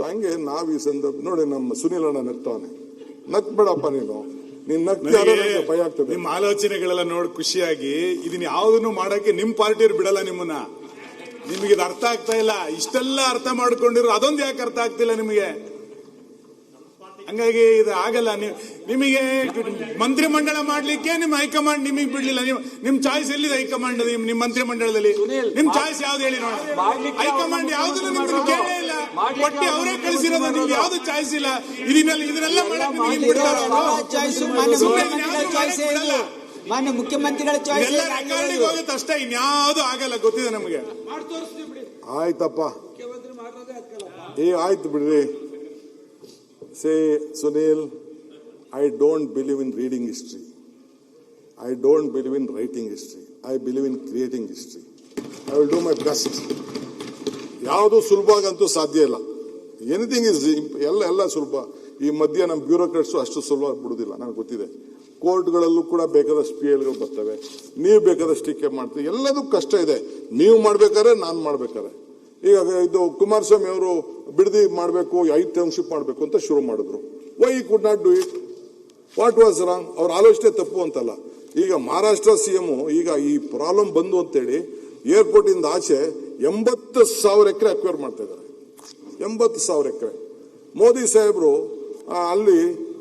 ಹಂಗೆ ನಾವ್ ಈ ಸಂದರ್ಭ ನೋಡಿ ನಮ್ಮ ಸುನೀಲ್ ಅಣ್ಣ ನಗ್ತಾನೆ, ನಗ್ಬೇಡಪ್ಪ ನೀನು ಭಯ ಆಗ್ತದೆ. ನಿಮ್ ಆಲೋಚನೆಗಳೆಲ್ಲ ನೋಡಿ ಖುಷಿಯಾಗಿ ಇದನ್ನ ಯಾವ್ದನ್ನು ಮಾಡಕ್ಕೆ ನಿಮ್ ಪಾರ್ಟಿಯವ್ರು ಬಿಡಲ್ಲ ನಿಮ್ಮನ್ನ. ನಿಮಗೆ ಇದು ಅರ್ಥ ಆಗ್ತಾ ಇಲ್ಲ. ಇಷ್ಟೆಲ್ಲ ಅರ್ಥ ಮಾಡ್ಕೊಂಡಿರೋ ಅದೊಂದು ಯಾಕೆ ಅರ್ಥ ಆಗ್ತಿಲ್ಲ ನಿಮಗೆ? ಹಂಗಾಗಿ ಇದು ಆಗಲ್ಲ. ನಿಮಗೆ ಮಂತ್ರಿಮಂಡಲ ಮಾಡ್ಲಿಕ್ಕೆ ನಿಮ್ ಹೈಕಮಾಂಡ್ ನಿಮಗೆ ಬಿಡ್ಲಿಲ್ಲ. ನಿಮ್ ಚಾಯ್ಸ್ ಎಲ್ಲಿದೆ ಹೈಕಮಾಂಡ್? ನಿಮ್ ಮಂತ್ರಿಮಂಡಲದಲ್ಲಿ ನಿಮ್ ಚಾಯ್ಸ್ ಯಾವ್ದು ಹೇಳಿ ನೋಡ. ಹೈಕಮಾಂಡ್ ಯಾವ್ದನ್ನು ನಿಮ್ಗೆ ಕೇಳೇ ಇಲ್ಲ, ಪಟ್ಟಿ ಅವರೇ ಕಳಿಸಿರೋದು. ನಿಮ್ಗೆ ಯಾವ್ದು ಚಾಯ್ಸ್ ಇಲ್ಲ. ಇದನ್ನೆಲ್ಲ ಮಾಡಕ್ ನಿಮ್ಗೆ ಬಿಡ್ತಾರ? ಮಾನ್ಯ ಮುಖ್ಯಮಂತ್ರಿಗಳ ಚಾಯ್ಸ್ ಎಲ್ಲ ರೆಕಾರ್ಡಿಗೆ ಹೋಗುತ್ತೆ ಅಷ್ಟೇ, ಇನ್ಯಾವುದು ಆಗಲ್ಲ. ಗೊತ್ತಿದೆ ನಮಗೆ. ಆಯ್ತಪ್ಪ, ಆಯ್ತು ಬಿಡ್ರಿ. Say, Sunil, I don't believe in reading history. I don't believe in writing history. I believe in creating history. I will do my best. ಯಾವುದು ಸುಲಭವಾಗಂತೂ ಸಾಧ್ಯ ಇಲ್ಲ. ಎನಿಥಿಂಗ್ ಇಸ್ ಎಲ್ಲ ಸುಲಭ. ಈ ಮಧ್ಯೆ ನಮ್ಮ ಬ್ಯೂರೋಕ್ರಾಟ್ಸ್ ಅಷ್ಟು ಸುಲಭ ಬಿಡುದಿಲ್ಲ, ನನಗೆ ಗೊತ್ತಿದೆ. ಕೋರ್ಟ್ಗಳಲ್ಲೂ ಕೂಡ ಬೇಕಾದಷ್ಟು PLಗಳು ಬರ್ತವೆ, ನೀವು ಬೇಕಾದಷ್ಟು ಟೀಕೆ ಮಾಡ್ತೀವಿ. ಎಲ್ಲದೂ ಕಷ್ಟ ಇದೆ. ನೀವು ಮಾಡ್ಬೇಕಾದ್ರೆ ನಾನು ಮಾಡ್ಬೇಕಾದ್ರೆ. ಈಗ ಇದು ಕುಮಾರಸ್ವಾಮಿ ಅವರು ಬಿಡದಿ ಮಾಡಬೇಕು, 5 ಟೌನ್ಶಿಪ್ ಮಾಡಬೇಕು ಅಂತ ಶುರು ಮಾಡಿದ್ರು. Why could not do it? What was wrong? ಅವ್ರ ಆಲೋಚನೆ ತಪ್ಪು ಅಂತಲ್ಲ. ಈಗ ಮಹಾರಾಷ್ಟ್ರ CM ಈಗ ಈ ಪ್ರಾಬ್ಲಮ್ ಬಂದು ಅಂತೇಳಿ ಏರ್ಪೋರ್ಟ್ ಇಂದ ಆಚೆ 80,000 ಎಕರೆ ಅಕ್ವೈರ್ ಮಾಡ್ತಾ ಇದ್ದಾರೆ. 80,000 ಎಕರೆ. ಮೋದಿ ಸಾಹೇಬರು ಅಲ್ಲಿ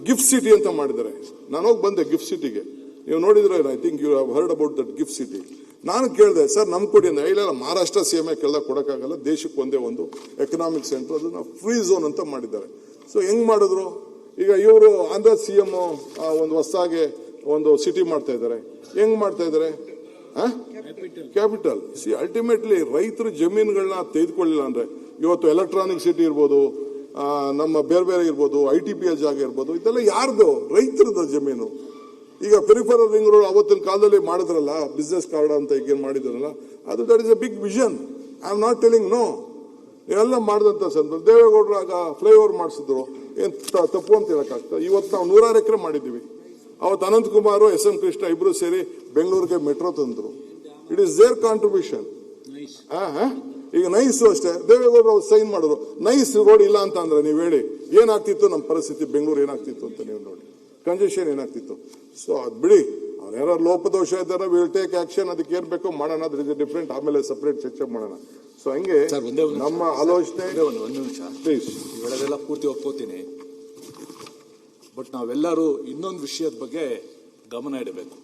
ಗಿಫ್ಟ್ ಸಿಟಿ ಅಂತ ಮಾಡಿದ್ದಾರೆ. ನಾನು ಹೋಗಿ ಬಂದೆ ಗಿಫ್ಟ್ ಸಿಟಿಗೆ. ನೀವು ನೋಡಿದ್ರೆ, I think you have heard about that gift city. ನಾನು ಕೇಳಿದೆ, ಸರ್ ನಮ್ ಕೊಡಿ ಅಂದ್ರೆ, ಇಲ್ಲ ಮಹಾರಾಷ್ಟ್ರ CM ಕೇಳ್ದಾಗ ಕೊಡಕ್ಕಾಗಲ್ಲ, ದೇಶಕ್ಕೆ ಒಂದೇ ಒಂದು ಎಕನಾಮಿಕ್ ಸೆಂಟರ್, ಅದನ್ನ ಫ್ರೀ ಝೋನ್ ಅಂತ ಮಾಡಿದ್ದಾರೆ. ಸೊ ಹೆಂಗ್ ಮಾಡಿದ್ರು? ಈಗ ಇವರು ಆಂಧ್ರ CM ಒಂದು ಹೊಸದಾಗಿ ಒಂದು ಸಿಟಿ ಮಾಡ್ತಾ ಇದ್ದಾರೆ. ಹೆಂಗ್ ಮಾಡ್ತಾ ಇದ್ದಾರೆ? ಕ್ಯಾಪಿಟಲ್. ಅಲ್ಟಿಮೇಟ್ಲಿ ರೈತರು ಜಮೀನುಗಳನ್ನ ತೆಗೆದುಕೊಳ್ಳಿಲ್ಲ ಅಂದ್ರೆ, ಇವತ್ತು ಎಲೆಕ್ಟ್ರಾನಿಕ್ ಸಿಟಿ ಇರ್ಬೋದು, ನಮ್ಮ ಬೇರೆ ಇರ್ಬೋದು, ITPL ಜಾಗ ಇರ್ಬೋದು, ಇದೆಲ್ಲ ಯಾರ್ದು? ರೈತರದ ಜಮೀನು. ಈಗ ಪೆರಿಫೆರಲ್ ರಿಂಗ್ ರೋಡ್ ಅವತ್ತಿನ ಕಾಲದಲ್ಲಿ ಮಾಡಿದ್ರಲ್ಲ, ಬಿಸ್ನೆಸ್ ಕಾರ್ಡ್ ಅಂತ ಈಗ ಮಾಡಿದ್ರಲ್ಲ, ಅದು that is a big vision. I am not telling no. ಇವೆಲ್ಲ ಮಾಡಿದಂತ ಸಂದರ್ಭ ದೇವೇಗೌಡರು ಆಗ ಫ್ಲೈಓವರ್ ಮಾಡಿಸಿದ್ರು. ಏನ್ ತಪ್ಪು ಅಂತ ಹೇಳಕ್ಕಾಗ್ತದೆ? ಇವತ್ತು ನಾವು 106 ಎಕರೆ ಮಾಡಿದ್ದೀವಿ. ಅವತ್ತು ಅನಂತಕುಮಾರ್, SM ಕೃಷ್ಣ ಇಬ್ರು ಸೇರಿ ಬೆಂಗಳೂರಿಗೆ ಮೆಟ್ರೋ ತಂದ್ರು. It is their contribution. ಈಗ ನೈಸ್ ಅಷ್ಟೇ, ದೇವೇಗೌಡರು ಅವ್ರು ಸೈನ್ ಮಾಡಿದ್ರು. ನೈಸ್ ರೋಡ್ ಇಲ್ಲ ಅಂತ ಅಂದ್ರೆ ನೀವು ಹೇಳಿ ಏನಾಗ್ತಿತ್ತು ನಮ್ಮ ಪರಿಸ್ಥಿತಿ? ಬೆಂಗಳೂರು ಏನಾಗ್ತಿತ್ತು ಅಂತ ನೀವು ನೋಡಿ, ಕಂಜೆಷನ್ ಏನಾಗ್ತಿತ್ತು. ಸೊ ಅದ್ ಬಿಡಿ, ಅವ್ರು ಯಾರು ಲೋಪದೋಷ ಇದ್ದಾರೆ, ವಿಲ್ ಟೇಕ್ ಆಕ್ಷನ್. ಅದಕ್ಕೆ ಏನ್ ಬೇಕೋ ಮಾಡೋಣ, ಅದ್ರ ಇಸ್ ಡಿಫ್ರೆಂಟ್. ಆಮೇಲೆ ಸಪರೇಟ್ ಚರ್ಚೆ ಮಾಡೋಣ. ಸೊ ಹಂಗೆ ನಮ್ಮ ಆಲೋಚನೆ. ಒಂದು ನಿಮಿಷ ಪ್ಲೀಸ್. ಇವೆಲ್ಲ ಪೂರ್ತಿ ಒಪ್ಕೋತೀನಿ, ಬಟ್ ನಾವೆಲ್ಲರೂ ಇನ್ನೊಂದು ವಿಷಯದ ಬಗ್ಗೆ ಗಮನ ಇಡಬೇಕು.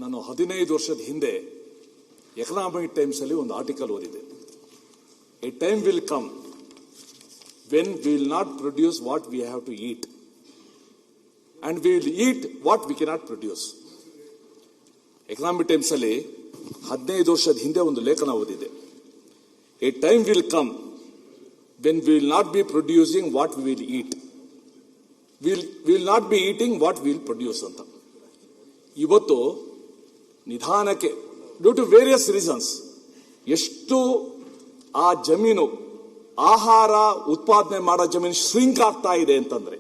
ನಾನು 15 ವರ್ಷದ ಹಿಂದೆ ಎಕನಾಮಿಕ್ ಟೈಮ್ಸ್ ಅಲ್ಲಿ ಒಂದು ಆರ್ಟಿಕಲ್ ಓದಿದೆ. A time will come when we will not produce what we have to eat and we will eat what we cannot produce. Economic Times ಅಲ್ಲಿ 15 ವರ್ಷದ ಹಿಂದೆ ಒಂದು ಲೇಖನ ಓದಿದೆ. A time will come when we will not be producing what we will eat, will not be eating what will produce ಅಂತ. ಇವತ್ತು ನಿಧಾನಕ್ಕೆ due to various reasons ಎಷ್ಟು ಆ ಜಮೀನು, ಆಹಾರ ಉತ್ಪಾದನೆ ಮಾಡೋ ಜಮೀನು ಶ್ರಿಂಕ್ ಆಗ್ತಾ ಇದೆ ಅಂತಂದ್ರೆ,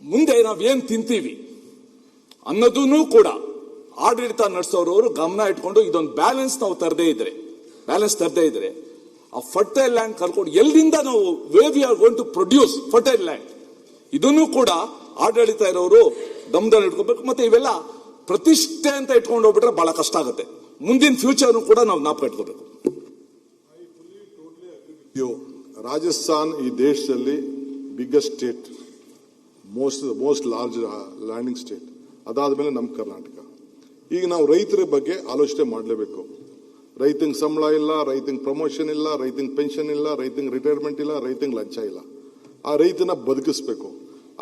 ಮುಂದೆ ನಾವೇನ್ ತಿಂತೀವಿ ಅನ್ನೋದನ್ನು ಕೂಡ ಆಡಳಿತ ನಡೆಸೋರು ಗಮನ ಇಟ್ಕೊಂಡು ಇದೊಂದು ಬ್ಯಾಲೆನ್ಸ್ ತರದೇ ಇದ್ರೆ ಆ ಫರ್ಟೈಲ್ ಲ್ಯಾಂಡ್ ಕರ್ಕೊಂಡು ಎಲ್ಲಿಂದ ನಾವು where we are going to produce fertile land, ಇದನ್ನು ಕೂಡ ಆಡಳಿತ ಇರೋರು ಗಮನದಲ್ಲಿ ಇಟ್ಕೋಬೇಕು. ಮತ್ತೆ ಇವೆಲ್ಲ ಪ್ರತಿಷ್ಠೆ ಅಂತ ಇಟ್ಕೊಂಡು ಹೋಗ್ಬಿಟ್ರೆ ಬಹಳ ಕಷ್ಟ ಆಗುತ್ತೆ. ಮುಂದಿನ ಫ್ಯೂಚರ್ ಕೂಡ ನಾವು ಜ್ಞಾಪಕ ಇಟ್ಕೋಬೇಕು. ರಾಜಸ್ಥಾನ್ ಈ ದೇಶದಲ್ಲಿ biggest state, most large landing state. ಅದಾದ್ಮೇಲೆ ನಮ್ಮ ಕರ್ನಾಟಕ. ಈಗ ನಾವು ರೈತರ ಬಗ್ಗೆ ಆಲೋಚನೆ ಮಾಡಲೇಬೇಕು. ರೈತಂಗೆ ಸಂಬಳ ಇಲ್ಲ, ರೈತಂಗೆ ಪ್ರಮೋಷನ್ ಇಲ್ಲ, ರೈತಂಗೆ ಪೆನ್ಷನ್ ಇಲ್ಲ, ರೈತಂಗೆ ರಿಟೈರ್ಮೆಂಟ್ ಇಲ್ಲ, ರೈತಂಗೆ ಲಂಚ ಇಲ್ಲ. ಆ ರೈತನ ಬದುಕಿಸ್ಬೇಕು.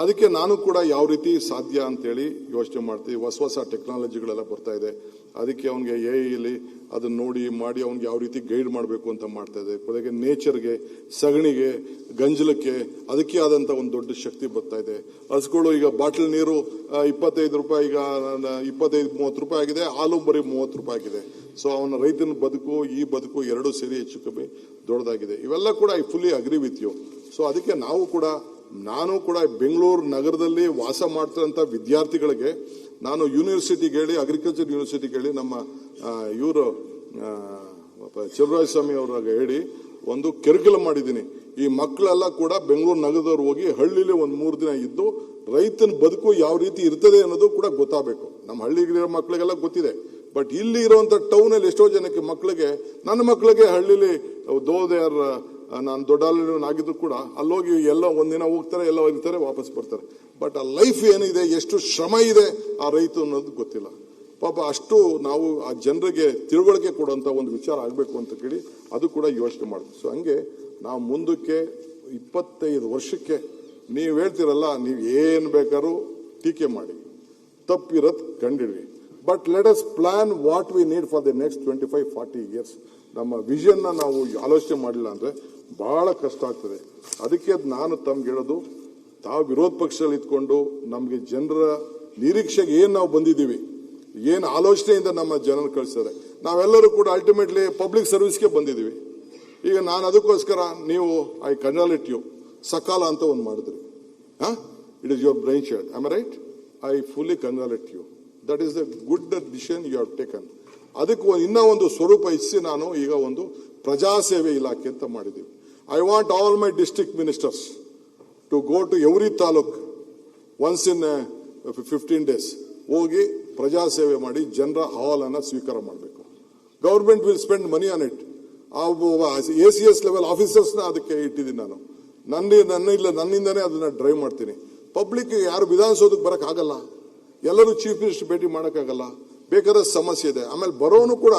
ಅದಕ್ಕೆ ನಾನು ಕೂಡ ಯಾವ ರೀತಿ ಸಾಧ್ಯ ಅಂತೇಳಿ ಯೋಚನೆ ಮಾಡ್ತೀವಿ. ಹೊಸ ಟೆಕ್ನಾಲಜಿಗಳೆಲ್ಲ ಬರ್ತಾ ಇದೆ. ಅದಕ್ಕೆ ಅವನಿಗೆ AI ಅದನ್ನ ನೋಡಿ ಮಾಡಿ ಅವ್ನಿಗೆ ಯಾವ ರೀತಿ ಗೈಡ್ ಮಾಡಬೇಕು ಅಂತ ಮಾಡ್ತಾ ಇದೆ. ಕೊನೆಗೆ ನೇಚರ್ಗೆ, ಸಗಣಿಗೆ, ಗಂಜಲಕ್ಕೆ ಅದಕ್ಕೆ ಆದಂತ ಒಂದು ದೊಡ್ಡ ಶಕ್ತಿ ಬರ್ತಾ ಇದೆ. ಹಸುಗಳು ಈಗ ಬಾಟಲ್ ನೀರು 25 ರೂಪಾಯಿ, ಈಗ 25-30 ರೂಪಾಯಿ ಆಗಿದೆ. ಹಾಲು ಬರೀ 30 ರೂಪಾಯಿ ಆಗಿದೆ. ಸೊ ಅವನ ರೈತನ ಬದುಕು, ಈ ಬದುಕು ಎರಡೂ ಸೇರಿ ಹೆಚ್ಚು ಕಮ್ಮಿ ದೊಡ್ಡದಾಗಿದೆ. ಇವೆಲ್ಲ ಕೂಡ I fully agree with you. So ಅದಕ್ಕೆ ನಾನು ಕೂಡ ಬೆಂಗಳೂರು ನಗರದಲ್ಲಿ ವಾಸ ಮಾಡ್ತಿರೋಂಥ ವಿದ್ಯಾರ್ಥಿಗಳಿಗೆ ನಾನು ಯೂನಿವರ್ಸಿಟಿಗೆ ಹೇಳಿ, ಅಗ್ರಿಕಲ್ಚರ್ ಯೂನಿವರ್ಸಿಟಿಗೆ ಹೇಳಿ, ನಮ್ಮ ಇವರು ಚಲುವರಾಯ ಸ್ವಾಮಿ ಅವ್ರಾಗ ಹೇಳಿ ಒಂದು ಕೆರಿಕ್ಯುಲಮ್ ಮಾಡಿದ್ದೀನಿ. ಈ ಮಕ್ಕಳೆಲ್ಲ ಕೂಡ ಬೆಂಗಳೂರು ನಗರದವ್ರು ಹೋಗಿ ಹಳ್ಳಿಲಿ ಒಂದು 3 ದಿನ ಇದ್ದು ರೈತನ ಬದುಕು ಯಾವ ರೀತಿ ಇರ್ತದೆ ಅನ್ನೋದು ಕೂಡ ಗೊತ್ತಾಗಬೇಕು. ನಮ್ಮ ಹಳ್ಳಿಗಿರೋ ಮಕ್ಕಳಿಗೆಲ್ಲ ಗೊತ್ತಿದೆ, ಬಟ್ ಇಲ್ಲಿ ಇರುವಂತ ಟೌನ್ ಅಲ್ಲಿ ಎಷ್ಟೋ ಜನಕ್ಕೆ ಮಕ್ಕಳಿಗೆ, ನನ್ನ ಮಕ್ಕಳಿಗೆ ಹಳ್ಳಿಲಿ ನಾನು ದೊಡ್ಡ ಆಗಿದ್ರು ಕೂಡ ಅಲ್ಲೋಗಿ ಎಲ್ಲ ಒಂದಿನ ಹೋಗ್ತಾರೆ, ಎಲ್ಲ ಇರ್ತಾರೆ, ವಾಪಸ್ ಬರ್ತಾರೆ. ಬಟ್ ಆ ಲೈಫ್ ಏನಿದೆ, ಎಷ್ಟು ಶ್ರಮ ಇದೆ ಆ ರೈತ ಅನ್ನೋದು ಗೊತ್ತಿಲ್ಲ. ಪಾಪ ಅಷ್ಟು ನಾವು ಆ ಜನರಿಗೆ ತಿಳುವಳಿಕೆ ಕೊಡುವಂತ ಒಂದು ವಿಚಾರ ಆಗಬೇಕು ಅಂತ ಕೇಳಿ ಅದು ಕೂಡ ಯೋಚನೆ ಮಾಡ್ತೀವಿ. ಸೊ ಹಂಗೆ ನಾವು ಮುಂದಕ್ಕೆ 25 ವರ್ಷಕ್ಕೆ ನೀವು ಹೇಳ್ತಿರಲ್ಲ, ನೀವು ಏನು ಬೇಕಾದ್ರೂ ಟೀಕೆ ಮಾಡಿ, ತಪ್ಪಿರೋದು ಕಂಡಿಡ್ರಿ, but let us plan what we need for the next 25-40 years. ನಮ್ಮ ವಿಷನ್ನ ನಾವು ಆಲೋಚನೆ ಮಾಡಿಲ್ಲ ಅಂದ್ರೆ ಬಹಳ ಕಷ್ಟ ಆಗ್ತದೆ. ಅದಕ್ಕೆ ನಾನು ತಮ್ಗೆ ಹೇಳೋದು, ತಾವು ವಿರೋಧ ಪಕ್ಷದಲ್ಲಿ ಇದ್ಕೊಂಡು ನಮಗೆ ಜನರ ನಿರೀಕ್ಷೆಗೆ ಏನ್ ನಾವು ಬಂದಿದ್ದೀವಿ, ಏನ್ ಆಲೋಚನೆಯಿಂದ ನಮ್ಮ ಜನರು ಕಳಿಸ್ತಾರೆ, ನಾವೆಲ್ಲರೂ ಕೂಡ ಅಲ್ಟಿಮೇಟ್ಲಿ ಪಬ್ಲಿಕ್ ಸರ್ವಿಸ್ಗೆ ಬಂದಿದ್ದೀವಿ. ಈಗ ನಾನು ಅದಕ್ಕೋಸ್ಕರ ನೀವು ಐ ಕಂಗ್ರಾಚುಲೇಟ್ ಯು, ಸಕಾಲ ಅಂತ ಒಂದು ಮಾಡಿದ್ರಿ. It is your brain shade, am I right? I fully congratulate you. That is the good decision you have taken. ಅದಕ್ಕೆ ಇನ್ನೂ ಒಂದು ಸ್ವರೂಪ ಇಚ್ಛೆ ನಾನು ಈಗ ಒಂದು ಪ್ರಜಾಸೇವೆ ಇಲಾಖೆ ಅಂತ ಮಾಡಿದ್ದೀವಿ. I want all my district ministers to go to every taluk once in 15 days ಹೋಗಿ ಪ್ರಜಾಸೇವೆ ಮಾಡಿ ಜನರ ಅಹವಾಲನ್ನು ಸ್ವೀಕಾರ ಮಾಡಬೇಕು. Government will spend money on it. ACS level ಆಫೀಸರ್ಸ್ನ ಅದಕ್ಕೆ ಇಟ್ಟಿದ್ದೀನಿ ನಾನು. ನನ್ನಿಂದನೇ ಅದನ್ನ ಡ್ರೈವ್ ಮಾಡ್ತೀನಿ. ಪಬ್ಲಿಕ್ ಯಾರು ವಿಧಾನಸೌಧಕ್ಕೆ ಬರೋಕ್ಕಾಗಲ್ಲ, ಎಲ್ಲರೂ ಚೀಫ್ ಮಿನಿಸ್ಟರ್ ಭೇಟಿ ಮಾಡೋಕ್ಕಾಗಲ್ಲ, ಬೇಕಾದ ಸಮಸ್ಯೆ ಇದೆ. ಆಮೇಲೆ ಬರೋನು ಕೂಡ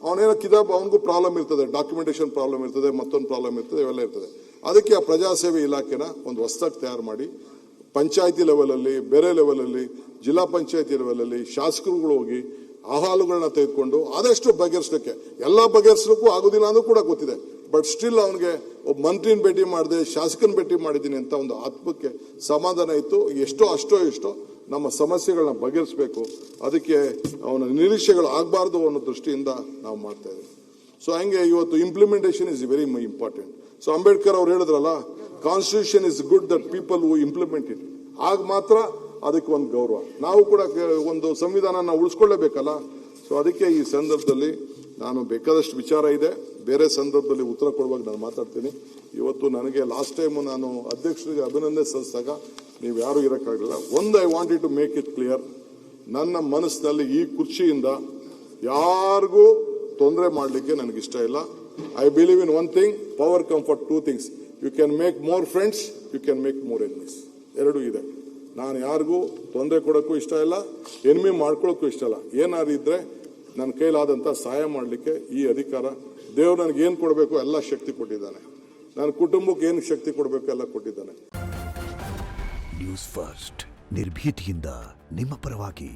ಅವನೇನೋ ಅವನಿಗೂ ಪ್ರಾಬ್ಲಮ್ ಇರ್ತದೆ, ಡಾಕ್ಯುಮೆಂಟೇಶನ್ ಪ್ರಾಬ್ಲಮ್ ಇರ್ತದೆ, ಮತ್ತೊಂದು ಪ್ರಾಬ್ಲಮ್ ಇರ್ತದೆ, ಇವೆಲ್ಲ ಇರ್ತದೆ. ಅದಕ್ಕೆ ಆ ಪ್ರಜಾಸೇವೆ ಇಲಾಖೆನ ಒಂದು ಹೊಸದಾಗಿ ತಯಾರು ಮಾಡಿ ಪಂಚಾಯತಿ ಲೆವೆಲಲ್ಲಿ, ಬೇರೆ ಲೆವೆಲಲ್ಲಿ, ಜಿಲ್ಲಾ ಪಂಚಾಯತಿ ಲೆವೆಲಲ್ಲಿ ಶಾಸಕರುಗಳು ಹೋಗಿ ಅಹವಾಲುಗಳನ್ನ ತೆಗೆದುಕೊಂಡು ಆದಷ್ಟು ಬಗೆಹರಿಸಲಿಕ್ಕೆ, ಎಲ್ಲ ಬಗೆಹರಿಸಲಿಕ್ಕೂ ಆಗೋದಿಲ್ಲ ಅನ್ನೋದು ಕೂಡ ಗೊತ್ತಿದೆ. ಬಟ್ ಸ್ಟಿಲ್ ಅವನಿಗೆ ಒಬ್ಬ ಮಂತ್ರಿನ ಭೇಟಿ ಮಾಡಿದೆ, ಶಾಸಕನ ಭೇಟಿ ಮಾಡಿದ್ದೀನಿ ಅಂತ ಒಂದು ಆತ್ಮಕ್ಕೆ ಸಮಾಧಾನ ಇತ್ತು. ಎಷ್ಟೋ ನಮ್ಮ ಸಮಸ್ಯೆಗಳನ್ನ ಬಗೆಹರಿಸಬೇಕು. ಅದಕ್ಕೆ ಅವನ ನಿರೀಕ್ಷೆಗಳು ಆಗಬಾರ್ದು ಅನ್ನೋ ದೃಷ್ಟಿಯಿಂದ ನಾವು ಮಾಡ್ತಾ ಇದ್ದೀವಿ. ಸೊ ಹಂಗೆ ಇವತ್ತು implementation is very important. So Ambedkar ಅವ್ರು ಹೇಳಿದ್ರಲ್ಲ, constitution is good that people who implement it. ಆಗ ಮಾತ್ರ ಅದಕ್ಕೆ ಒಂದು ಗೌರವ. ನಾವು ಕೂಡ ಒಂದು ಸಂವಿಧಾನ ನಾವು ಉಳಿಸ್ಕೊಳ್ಳೇಬೇಕಲ್ಲ. ಸೊ ಅದಕ್ಕೆ ಈ ಸಂದರ್ಭದಲ್ಲಿ ನಾನು ಬೇಕಾದಷ್ಟು ವಿಚಾರ ಇದೆ, ಬೇರೆ ಸಂದರ್ಭದಲ್ಲಿ ಉತ್ತರ ಕೊಡುವಾಗ ನಾನು ಮಾತಾಡ್ತೀನಿ. ಇವತ್ತು ನನಗೆ ಲಾಸ್ಟ್ ಟೈಮ್ ನಾನು ಅಧ್ಯಕ್ಷರಿಗೆ ಅಭಿನಂದನೆ ಸಲ್ಲಿಸಿದಾಗ ನೀವು ಯಾರು ಇರೋಕ್ಕಾಗಲಿಲ್ಲ. I wanted to make it clear, ನನ್ನ ಮನಸ್ಸಿನಲ್ಲಿ ಈ ಕುರ್ಚಿಯಿಂದ ಯಾರಿಗೂ ತೊಂದರೆ ಮಾಡಲಿಕ್ಕೆ ನನಗಿಷ್ಟ ಇಲ್ಲ. I believe in one thing, power come for 2 things. You can make more friends, you can make more enemies. ಎರಡೂ ಇದೆ. ನಾನು ಯಾರಿಗೂ ತೊಂದರೆ ಕೊಡೋಕ್ಕೂ ಇಷ್ಟ ಇಲ್ಲ, ಎನಿಮಿ ಮಾಡ್ಕೊಳ್ಳೋಕ್ಕೂ ಇಷ್ಟ ಇಲ್ಲ. ಏನಾದ್ರು ಇದ್ರೆ ನನ್ನ ಕೈಲಾದಂಥ ಸಹಾಯ ಮಾಡಲಿಕ್ಕೆ ಈ ಅಧಿಕಾರ ದೇವರು ನನಗೆ ಏನು ಕೊಡಬೇಕು ಎಲ್ಲ ಶಕ್ತಿ ಕೊಟ್ಟಿದ್ದಾನೆ. ನನ್ನ ಕುಟುಂಬಕ್ಕೆ ಏನು ಶಕ್ತಿ ಕೊಡಬೇಕು ಎಲ್ಲ ಕೊಟ್ಟಿದ್ದಾನೆ. ನ್ಯೂಸ್ ಫಸ್ಟ್, ನಿರ್ಭೀತಿಯಿಂದ ನಿಮ್ಮ ಪರವಾಗಿ.